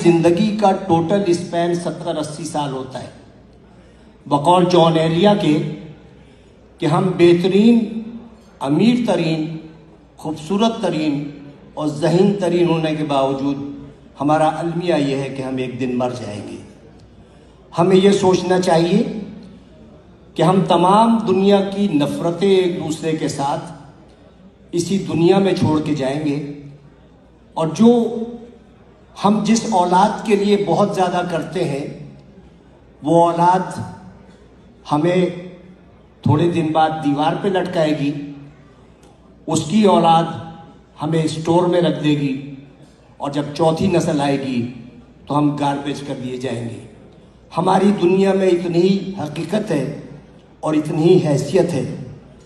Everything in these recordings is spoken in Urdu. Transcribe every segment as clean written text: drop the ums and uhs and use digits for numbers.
زندگی کا ٹوٹل اسپین 70-80 سال ہوتا ہے، بقول جان ایلیا کے کہ ہم بہترین، امیر ترین، خوبصورت ترین اور ذہین ترین ہونے کے باوجود ہمارا المیہ یہ ہے کہ ہم ایک دن مر جائیں گے۔ ہمیں یہ سوچنا چاہیے کہ ہم تمام دنیا کی نفرتیں ایک دوسرے کے ساتھ اسی دنیا میں چھوڑ کے جائیں گے، اور جو ہم جس اولاد کے لیے بہت زیادہ کرتے ہیں وہ اولاد ہمیں تھوڑے دن بعد دیوار پہ لٹکائے گی، اس کی اولاد ہمیں اسٹور میں رکھ دے گی، اور جب چوتھی نسل آئے گی تو ہم گاربیج کر دیے جائیں گے۔ ہماری دنیا میں اتنی حقیقت ہے اور اتنی حیثیت ہے،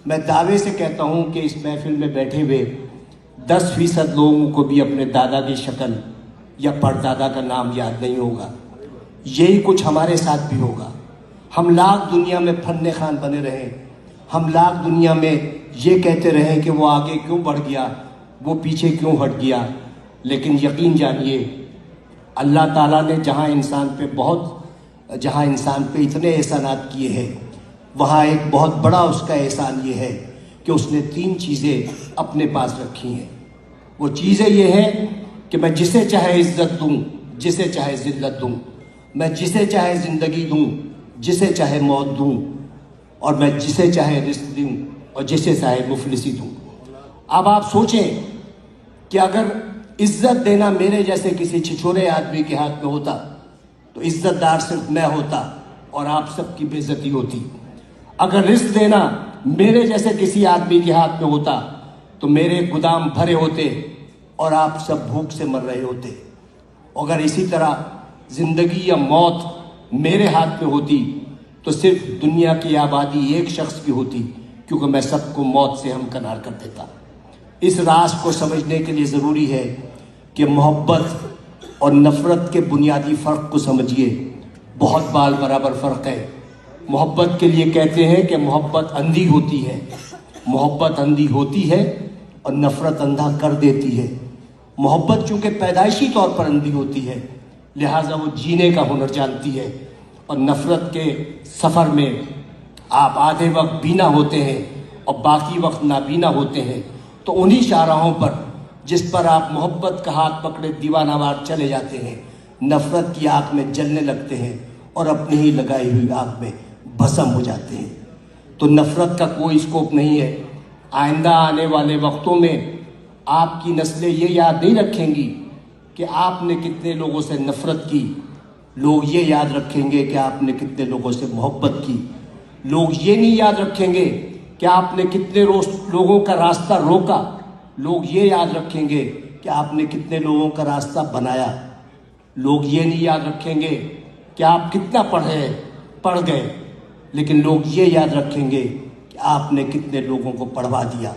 میں دعوے سے کہتا ہوں کہ اس محفل میں بیٹھے ہوئے 10% لوگوں کو بھی اپنے دادا کی شکل یا پردادا کا نام یاد نہیں ہوگا۔ یہی کچھ ہمارے ساتھ بھی ہوگا۔ ہم لاکھ دنیا میں فن خوان بنے رہیں، ہم لاکھ دنیا میں یہ کہتے رہیں کہ وہ آگے کیوں بڑھ گیا، وہ پیچھے کیوں ہٹ گیا، لیکن یقین جانیے اللہ تعالیٰ نے جہاں انسان پہ اتنے احسانات کیے ہیں، وہاں ایک بہت بڑا اس کا احسان یہ ہے کہ اس نے 3 چیزیں اپنے پاس رکھی ہیں۔ وہ چیزیں یہ ہیں کہ میں جسے چاہے عزت دوں، جسے چاہے ذلت دوں، میں جسے چاہے زندگی دوں، جسے چاہے موت دوں، اور میں جسے چاہے رزق دوں اور جسے چاہے مفلسی دوں۔ اب آپ سوچیں کہ اگر عزت دینا میرے جیسے کسی چھچورے آدمی کے ہاتھ میں ہوتا تو عزت دار صرف میں ہوتا اور آپ سب کی بے عزتی ہوتی۔ اگر رزق دینا میرے جیسے کسی آدمی کے ہاتھ میں ہوتا تو میرے گودام بھرے ہوتے اور آپ سب بھوک سے مر رہے ہوتے۔ اگر اسی طرح زندگی یا موت میرے ہاتھ میں ہوتی تو صرف دنیا کی آبادی ایک شخص کی ہوتی، کیونکہ میں سب کو موت سے ہمکنار کر دیتا۔ اس راز کو سمجھنے کے لیے ضروری ہے کہ محبت اور نفرت کے بنیادی فرق کو سمجھیے۔ بہت بال برابر فرق ہے۔ محبت کے لیے کہتے ہیں کہ محبت اندھی ہوتی ہے، محبت اندھی ہوتی ہے اور نفرت اندھا کر دیتی ہے۔ محبت چونکہ پیدائشی طور پر اندھی ہوتی ہے، لہٰذا وہ جینے کا ہنر جانتی ہے، اور نفرت کے سفر میں آپ آدھے وقت بینا ہوتے ہیں اور باقی وقت نابینا ہوتے ہیں، تو انہی شاہراہوں پر جس پر آپ محبت کا ہاتھ پکڑے دیوانہ وار چلے جاتے ہیں، نفرت کی آگ میں جلنے لگتے ہیں اور اپنی ہی لگائی ہوئی آگ میں بھسم ہو جاتے ہیں۔ تو نفرت کا کوئی اسکوپ نہیں ہے۔ آئندہ آنے والے وقتوں میں آپ کی نسلیں یہ یاد نہیں رکھیں گی کہ آپ نے کتنے لوگوں سے نفرت کی، لوگ یہ یاد رکھیں گے کہ آپ نے کتنے لوگوں سے محبت کی۔ لوگ یہ نہیں یاد رکھیں گے کہ آپ نے کتنے لوگوں کا راستہ روکا، لوگ یہ یاد رکھیں گے کہ آپ نے کتنے لوگوں کا راستہ بنایا۔ لوگ یہ نہیں یاد رکھیں گے کہ آپ کتنا پڑھ گئے، لیکن لوگ یہ یاد رکھیں گے کہ آپ نے کتنے لوگوں کو پڑھوا دیا۔